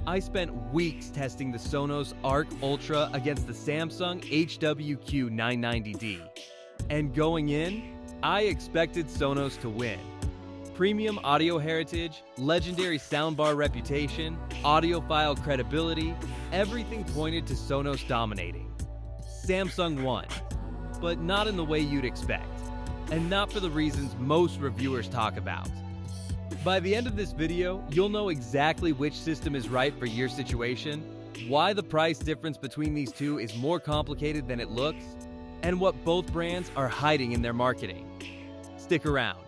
I spent weeks testing the Sonos Arc Ultra against the Samsung HW-Q990D. And going in, I expected Sonos to win. Premium audio heritage, legendary soundbar reputation, audiophile credibility, everything pointed to Sonos dominating. Samsung won, but not in the way you'd expect, and not for the reasons most reviewers talk about. By the end of this video, you'll know exactly which system is right for your situation, why the price difference between these two is more complicated than it looks, and what both brands are hiding in their marketing. Stick around.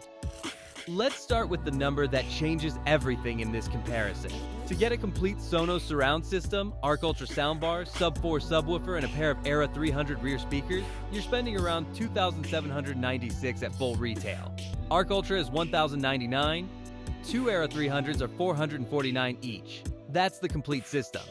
Let's start with the number that changes everything in this comparison. To get a complete Sonos surround system, Arc Ultra soundbar, sub-4 subwoofer, and a pair of Era 300 rear speakers, you're spending around $2,796 at full retail. Arc Ultra is $1,099, two Era 300s are $449 each. That's the complete system.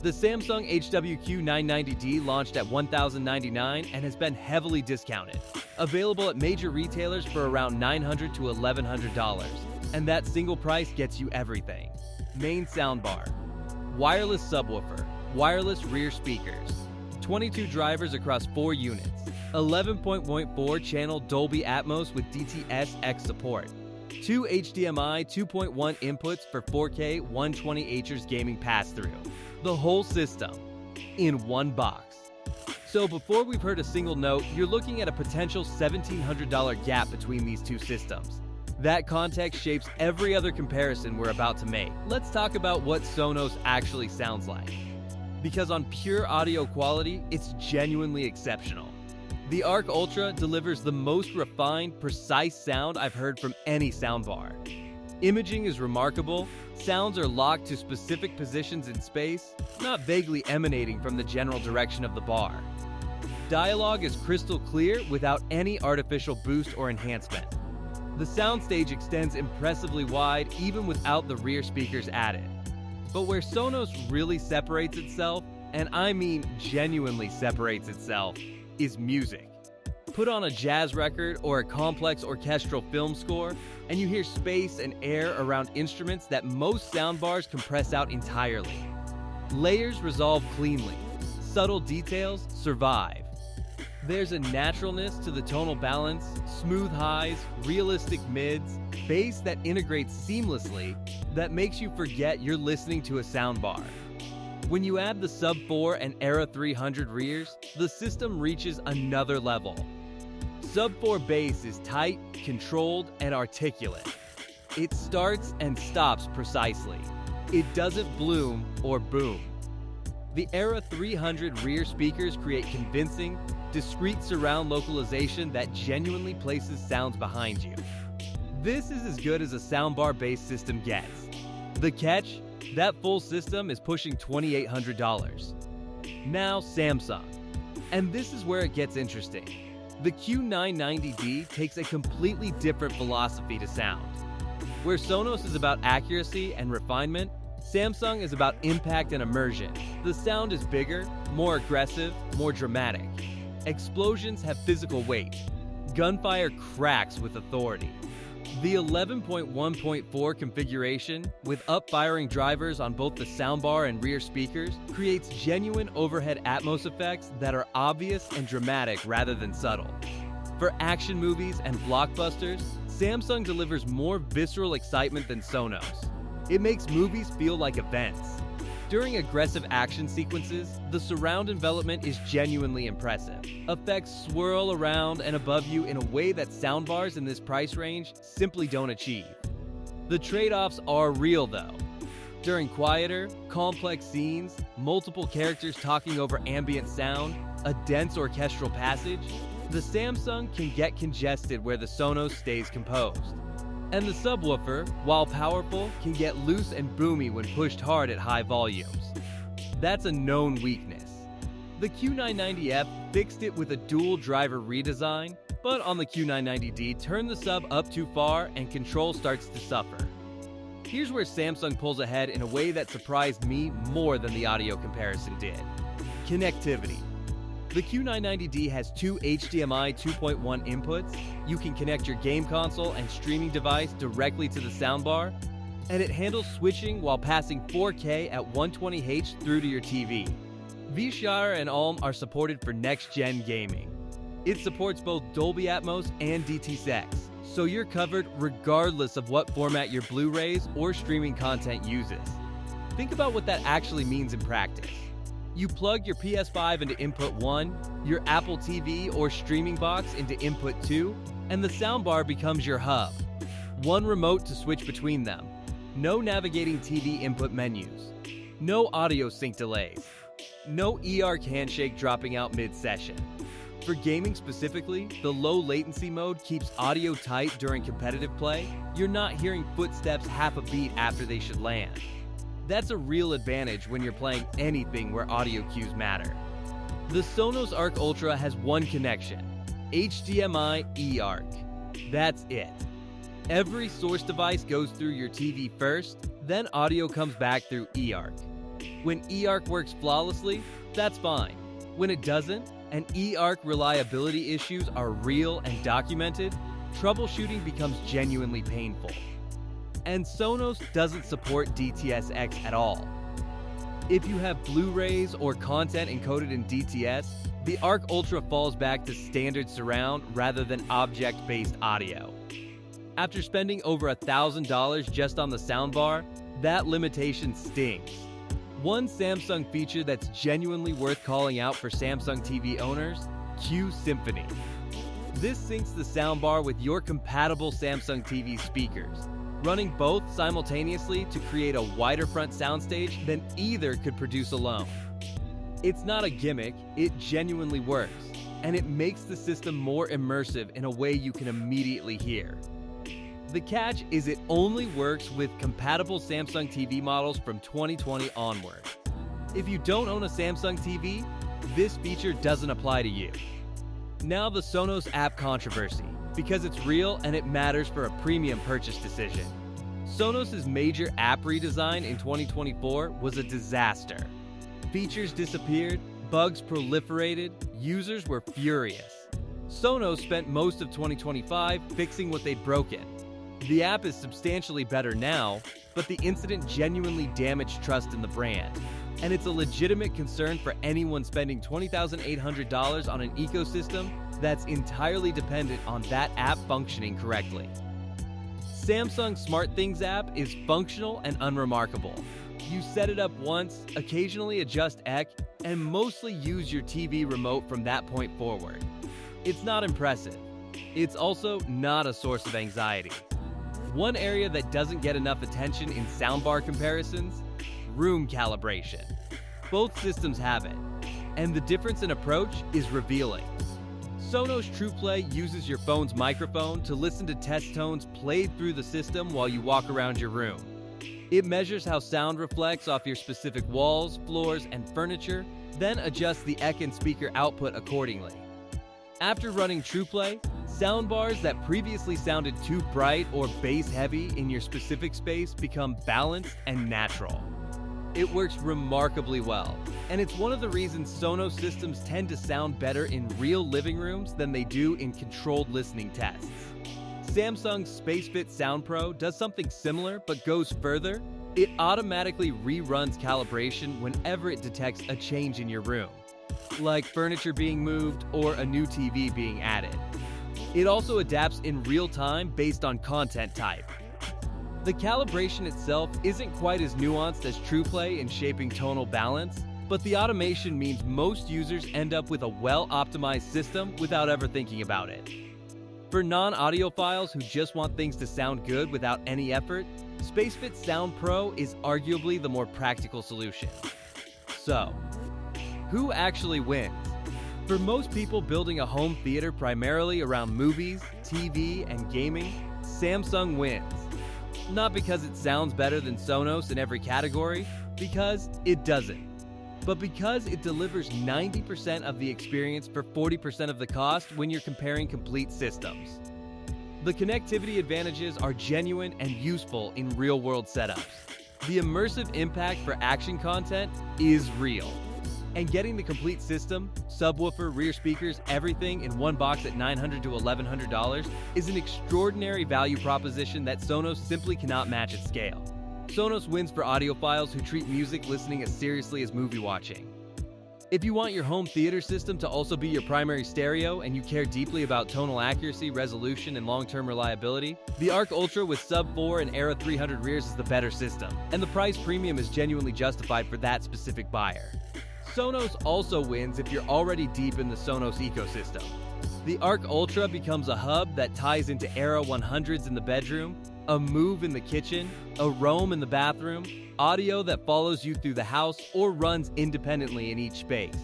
The Samsung HW-Q990D launched at $1,099 and has been heavily discounted. Available at major retailers for around $900 to $1,100. And that single price gets you everything. Main soundbar, wireless subwoofer, wireless rear speakers, 22 drivers across 4 units, 11.4 channel Dolby Atmos with DTS-X support, 2 HDMI 2.1 inputs for 4K 120Hz gaming pass-through. The whole system in one box. So before we've heard a single note, you're looking at a potential $1,700 gap between these two systems. That context shapes every other comparison we're about to make. Let's talk about what Sonos actually sounds like. Because on pure audio quality, it's genuinely exceptional. The Arc Ultra delivers the most refined, precise sound I've heard from any soundbar. Imaging is remarkable, sounds are locked to specific positions in space, not vaguely emanating from the general direction of the bar. Dialogue is crystal clear without any artificial boost or enhancement. The soundstage extends impressively wide even without the rear speakers added. But where Sonos really separates itself, and I mean genuinely separates itself, is music. Put on a jazz record or a complex orchestral film score, and you hear space and air around instruments that most soundbars compress out entirely. Layers resolve cleanly. Subtle details survive. There's a naturalness to the tonal balance, smooth highs, realistic mids, bass that integrates seamlessly that makes you forget you're listening to a soundbar. When you add the sub-4 and Era 300 rears, the system reaches another level. Sub-4 bass is tight, controlled, and articulate. It starts and stops precisely. It doesn't bloom or boom. The Era 300 rear speakers create convincing, discrete surround localization that genuinely places sounds behind you. This is as good as a soundbar-based system gets. The catch? That full system is pushing $2,800. Now Samsung. And this is where it gets interesting. The Q990D takes a completely different philosophy to sound. Where Sonos is about accuracy and refinement, Samsung is about impact and immersion. The sound is bigger, more aggressive, more dramatic. Explosions have physical weight. Gunfire cracks with authority. The 11.1.4 configuration, with up-firing drivers on both the soundbar and rear speakers, creates genuine overhead Atmos effects that are obvious and dramatic rather than subtle. For action movies and blockbusters, Samsung delivers more visceral excitement than Sonos. It makes movies feel like events. During aggressive action sequences, the surround envelopment is genuinely impressive. Effects swirl around and above you in a way that soundbars in this price range simply don't achieve. The trade-offs are real though. During quieter, complex scenes, multiple characters talking over ambient sound, a dense orchestral passage, the Samsung can get congested where the Sonos stays composed. And the subwoofer, while powerful, can get loose and boomy when pushed hard at high volumes. That's a known weakness. The Q990F fixed it with a dual driver redesign, but on the Q990D, turn the sub up too far and control starts to suffer. Here's where Samsung pulls ahead in a way that surprised me more than the audio comparison did. Connectivity. The Q990D has 2 HDMI 2.1 inputs. You can connect your game console and streaming device directly to the soundbar. and it handles switching while passing 4K at 120Hz through to your TV. VCR and Ulm are supported for next-gen gaming. It supports both Dolby Atmos and DTS:X, so you're covered regardless of what format your Blu-rays or streaming content uses. Think about what that actually means in practice. You plug your PS5 into input 1, your Apple TV or streaming box into input 2, and the soundbar becomes your hub. One remote to switch between them. No navigating TV input menus. No audio sync delays. No eARC handshake dropping out mid-session. For gaming specifically, the low latency mode keeps audio tight during competitive play. You're not hearing footsteps half a beat after they should land. That's a real advantage when you're playing anything where audio cues matter. The Sonos Arc Ultra has one connection: HDMI eARC. That's it. Every source device goes through your TV first, then audio comes back through eARC. When eARC works flawlessly, that's fine. When it doesn't, and eARC reliability issues are real and documented, troubleshooting becomes genuinely painful. And Sonos doesn't support DTS:X at all. If you have Blu-rays or content encoded in DTS, the Arc Ultra falls back to standard surround rather than object-based audio. After spending over $1,000 just on the soundbar, that limitation stings. One Samsung feature that's genuinely worth calling out for Samsung TV owners: Q-Symphony. This syncs the soundbar with your compatible Samsung TV speakers, running both simultaneously to create a wider front soundstage than either could produce alone. It's not a gimmick, it genuinely works, and it makes the system more immersive in a way you can immediately hear. The catch is it only works with compatible Samsung TV models from 2020 onward. If you don't own a Samsung TV, this feature doesn't apply to you. Now the Sonos app controversy, because it's real and it matters for a premium purchase decision. Sonos' major app redesign in 2024 was a disaster. Features disappeared, bugs proliferated, users were furious. Sonos spent most of 2025 fixing what they'd broken. The app is substantially better now, but the incident genuinely damaged trust in the brand. And it's a legitimate concern for anyone spending $20,800 on an ecosystem that's entirely dependent on that app functioning correctly. Samsung SmartThings app is functional and unremarkable. You set it up once, occasionally adjust EC, and mostly use your TV remote from that point forward. It's not impressive. It's also not a source of anxiety. One area that doesn't get enough attention in soundbar comparisons: room calibration. Both systems have it, and the difference in approach is revealing. Sonos TruePlay uses your phone's microphone to listen to test tones played through the system while you walk around your room. It measures how sound reflects off your specific walls, floors, and furniture, then adjusts the EC and speaker output accordingly. After running TruePlay, soundbars that previously sounded too bright or bass-heavy in your specific space become balanced and natural. It works remarkably well, and it's one of the reasons Sonos systems tend to sound better in real living rooms than they do in controlled listening tests. Samsung's SpaceFit Sound Pro does something similar but goes further. It automatically reruns calibration whenever it detects a change in your room, like furniture being moved or a new TV being added. It also adapts in real time based on content type. The calibration itself isn't quite as nuanced as TruePlay in shaping tonal balance, but the automation means most users end up with a well-optimized system without ever thinking about it. For non-audiophiles who just want things to sound good without any effort, SpaceFit Sound Pro is arguably the more practical solution. So, who actually wins? For most people building a home theater primarily around movies, TV, and gaming, Samsung wins. Not because it sounds better than Sonos in every category, because it doesn't. But because it delivers 90% of the experience for 40% of the cost when you're comparing complete systems. The connectivity advantages are genuine and useful in real-world setups. The immersive impact for action content is real. And getting the complete system, subwoofer, rear speakers, everything in one box at $900 to $1,100 is an extraordinary value proposition that Sonos simply cannot match at scale. Sonos wins for audiophiles who treat music listening as seriously as movie watching. If you want your home theater system to also be your primary stereo and you care deeply about tonal accuracy, resolution, and long-term reliability, the Arc Ultra with sub-4 and Era 300 rears is the better system, and the price premium is genuinely justified for that specific buyer. Sonos also wins if you're already deep in the Sonos ecosystem. The Arc Ultra becomes a hub that ties into Era 100s in the bedroom, a Move in the kitchen, a Roam in the bathroom, audio that follows you through the house or runs independently in each space.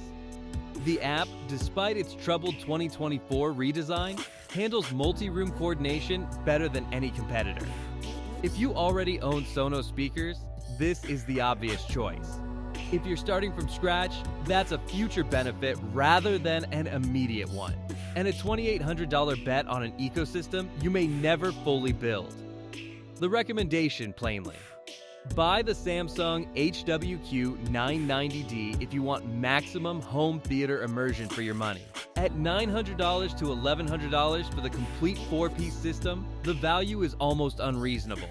The app, despite its troubled 2024 redesign, handles multi-room coordination better than any competitor. If you already own Sonos speakers, this is the obvious choice. If you're starting from scratch, that's a future benefit rather than an immediate one, and a $2,800 bet on an ecosystem you may never fully build. The recommendation, plainly: buy the Samsung HW-Q990D if you want maximum home theater immersion for your money. At $900 to $1,100 for the complete 4-piece system, the value is almost unreasonable.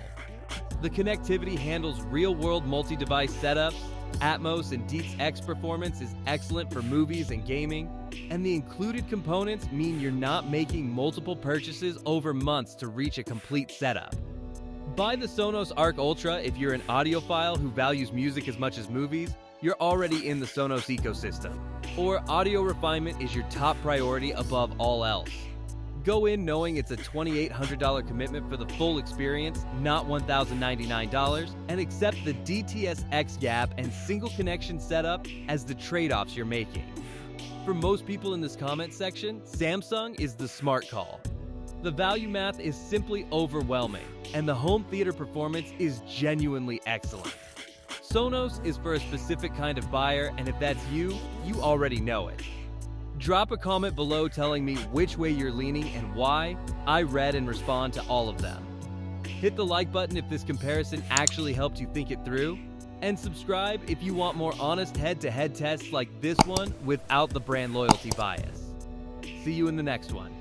The connectivity handles real-world multi-device setups, Atmos and Deets X performance is excellent for movies and gaming, and the included components mean you're not making multiple purchases over months to reach a complete setup. Buy the Sonos Arc Ultra if you're an audiophile who values music as much as movies, you're already in the Sonos ecosystem, or audio refinement is your top priority above all else. Go in knowing it's a $2,800 commitment for the full experience, not $1,099, and accept the DTS X gap and single connection setup as the trade-offs you're making. For most people in this comment section, Samsung is the smart call. The value math is simply overwhelming, and the home theater performance is genuinely excellent. Sonos is for a specific kind of buyer, and if that's you, you already know it. Drop a comment below telling me which way you're leaning and why. I read and respond to all of them. Hit the like button if this comparison actually helped you think it through, and subscribe if you want more honest head-to-head tests like this one without the brand loyalty bias. See you in the next one.